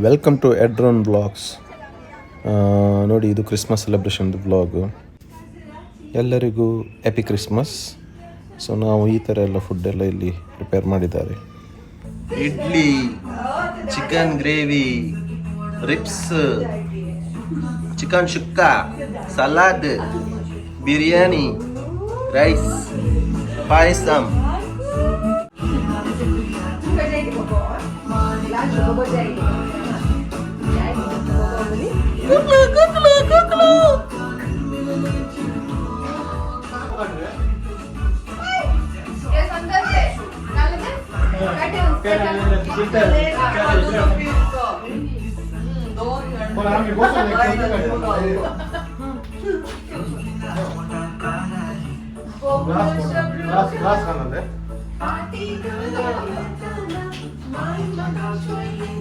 Welcome to ಎಡ್ರೋನ್ blogs. ನೋಡಿ, ಇದು Christmas ಸೆಲೆಬ್ರೇಷನ್ದು ಬ್ಲಾಗು. ಎಲ್ಲರಿಗೂ ಹ್ಯಾಪಿ ಕ್ರಿಸ್ಮಸ್. ಸೊ ನಾವು ಈ ಥರ ಎಲ್ಲ ಫುಡ್ಡೆಲ್ಲ ಇಲ್ಲಿ ಪ್ರಿಪೇರ್ ಮಾಡಿದ್ದಾರೆ. Idli, chicken gravy, ribs, chicken sukka, salad, biryani, rice, payasam.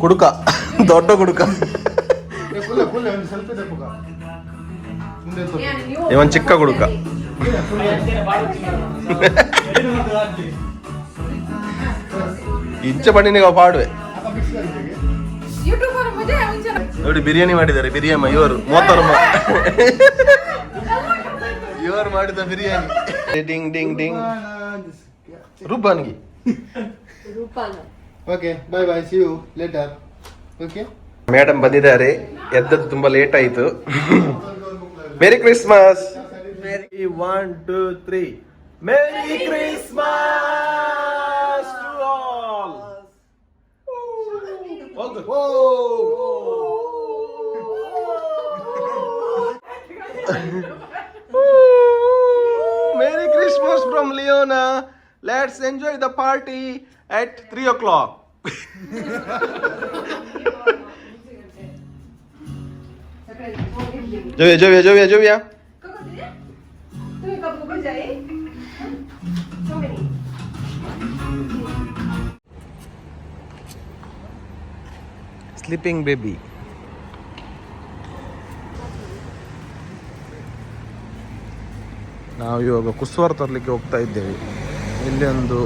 ಕುಡುಕ, ದೊಡ್ಡ ಕುಡುಕ. ಇವನ್ ಚಿಕ್ಕ ಕುಡುಕ. ಇಂಚ ಬಣ್ಣಿನ ಪಾಡುವೆ ನೋಡಿ. ಬಿರಿಯಾನಿ ಮಾಡಿದ್ದಾರೆ. ಬಿರಿಯಾನಿ ಇವರು 30 ಇವರು ಮಾಡಿದ ಬಿರಿಯಾನಿ. Ding ding ding. ರೂಪಾನ್ಗಿ. Okay, bye bye, see you later. Okay, madam ಬಂದಿದ್ದಾರೆ. ಎದ್ದದ್ದು ತುಂಬಾ ಲೇಟ್ ಆಯ್ತು. Merry Christmas. 1 2 3 merry Christmas to all. Merry Christmas from Leona. Let's enjoy the party at 3 o'clock. Jovia. Sleeping baby. ನಾವು ಇವಾಗ ಕುಸ್ವಾರ ತರಲಿಕ್ಕೆ ಹೋಗ್ತಾ ಇದ್ದೇವೆ. ಇಲ್ಲಿ ಒಂದು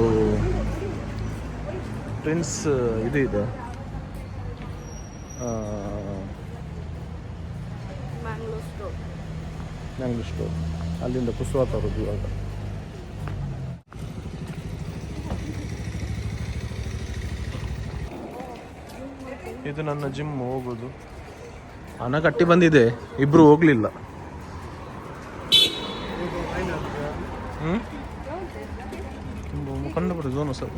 ಪ್ರಿನ್ಸ್ ಇದು ಇದೆ, ಮ್ಯಾಂಗ್ಳೂರ್ ಸ್ಟೋರ್. ಅಲ್ಲಿಂದ ಕುಸ್ವಾರ ತರೋದು ಇವಾಗ. ಇದು ನನ್ನ ಜಿಮ್ ಹೋಗೋದು. ಹಣ ಕಟ್ಟಿ ಬಂದಿದೆ, ಇಬ್ರು ಹೋಗ್ಲಿಲ್ಲ. ಕಂಡು ಬರೋದು ಜೋನು sir.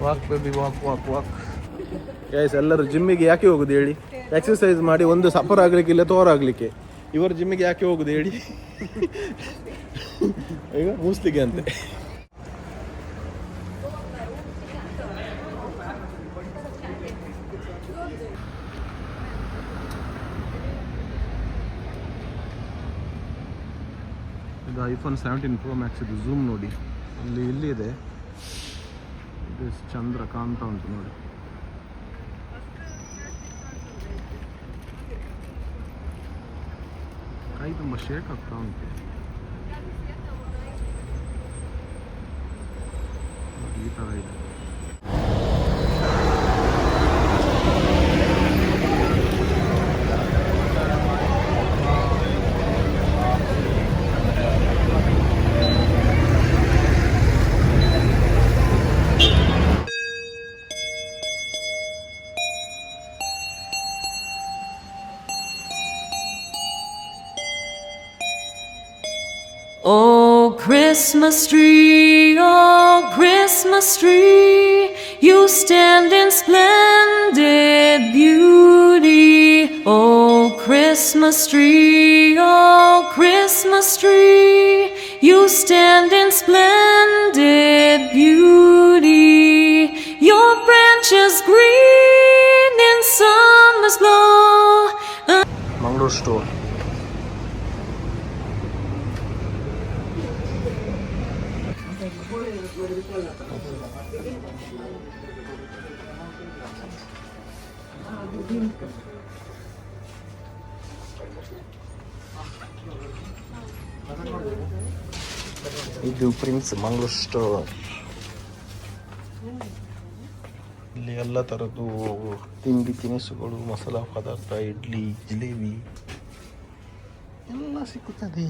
Walk baby, walk walk walk. Guys, ಎಲ್ಲರೂ ಜಿಮ್ಮಿಗೆ ಯಾಕೆ ಹೋಗುದು ಹೇಳಿ? ಎಕ್ಸರ್ಸೈಸ್ ಮಾಡಿ ಒಂದು ಸಫರ್ ಆಗ್ಲಿಕ್ಕೆ, ಇಲ್ಲ ತೋರಾಗ್ಲಿಕ್ಕೆ. ಇವರು ಜಿಮ್ಮಿಗೆ ಯಾಕೆ ಹೋಗುದು ಹೇಳಿ? ಈಗ ಮೂಸ್ಲಿಗೆ ಅಂತೆ. ಇದು iPhone 17 Pro Max. ಇದು ಝೂಮ್ ನೋಡಿ, ಇಲ್ಲಿ ಇದೆ. ಇದು ಚಂದ್ರ ಕಾಣ್ತಾ ಉಂಟು ನೋಡಿ. ಕೈ ತುಂಬ ಶೇಕ್ ಆಗ್ತಾ ಉಂಟು. ಈ ಥರ ಇದೆ. Oh, Christmas tree, you stand in splendid beauty. Oh, Christmas tree, you stand in splendid beauty. Your branches green in summer's glow. Mangaluru store. ಇದು ಪ್ರಿನ್ಸ್ ಮಂಗಳೂರು ಸ್ಟೋರ್. ಇಲ್ಲಿ ಎಲ್ಲ ಥರದ್ದು ತಿಂಡಿ ತಿನಿಸುಗಳು, ಮಸಾಲ ಪದಾರ್ಥ, ಇಡ್ಲಿ, ಜಿಲೇಬಿ ಎಲ್ಲ ಸಿಕ್ಕುತ್ತದೆ.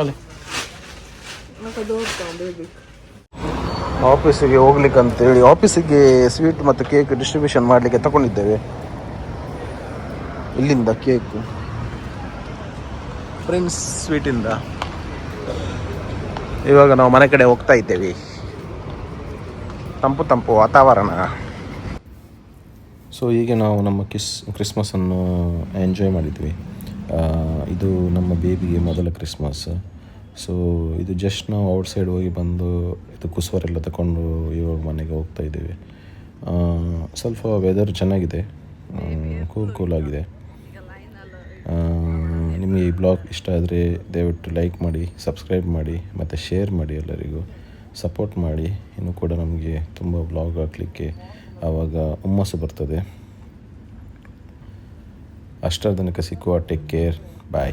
ಅಲ್ಲೇ ಆಫೀಸಿಗೆ ಹೋಗ್ಲಿಕ್ಕೆ ಅಂತೇಳಿ ಆಫೀಸಿಗೆ ಸ್ವೀಟ್ ಮತ್ತು ಕೇಕ್ ಡಿಸ್ಟ್ರಿಬ್ಯೂಷನ್ ಮಾಡಲಿಕ್ಕೆ ತಗೊಂಡಿದ್ದೇವೆ. ಇಲ್ಲಿಂದ ಕೇಕು ಪ್ರಿನ್ಸ್ ಸ್ವೀಟಿಂದ. ಇವಾಗ ನಾವು ಮನೆ ಕಡೆ ಹೋಗ್ತಾ ಇದ್ದೇವೆ. ತಂಪು ತಂಪು ವಾತಾವರಣ. ಸೊ ಹೀಗೆ ನಾವು ನಮ್ಮ ಕ್ರಿಸ್ಮಸನ್ನು ಎಂಜಾಯ್ ಮಾಡಿದ್ವಿ. ಇದು ನಮ್ಮ ಬೇಬಿಗೆ ಮೊದಲ ಕ್ರಿಸ್ಮಸ್. ಸೊ ಇದು ಜಸ್ಟ್ ನಾವು ಔಟ್ಸೈಡ್ ಹೋಗಿ ಬಂದು ಇದು ಕುಸುವರೆಲ್ಲ ತಗೊಂಡು ಇವಾಗ ಮನೆಗೆ ಹೋಗ್ತಾ ಇದ್ದೀವಿ. ಸ್ವಲ್ಪ ವೆದರ್ ಚೆನ್ನಾಗಿದೆ, ಕೂಲ್ ಆಗಿದೆ. ನಿಮಗೆ ಈ ಬ್ಲಾಗ್ ಇಷ್ಟ ಆದರೆ ದಯವಿಟ್ಟು ಲೈಕ್ ಮಾಡಿ, ಸಬ್ಸ್ಕ್ರೈಬ್ ಮಾಡಿ ಮತ್ತು ಶೇರ್ ಮಾಡಿ. ಎಲ್ಲರಿಗೂ ಸಪೋರ್ಟ್ ಮಾಡಿ. ಇನ್ನೂ ಕೂಡ ನಮಗೆ ತುಂಬ ಬ್ಲಾಗ್ ಹಾಕಲಿಕ್ಕೆ ಆವಾಗ ಹುಮ್ಮಸ್ಸು ಬರ್ತದೆ. ಅಷ್ಟರ ತನಕ ಸಿಕ್ಕುವ. ಟೇಕ್ ಕೇರ್, ಬಾಯ್.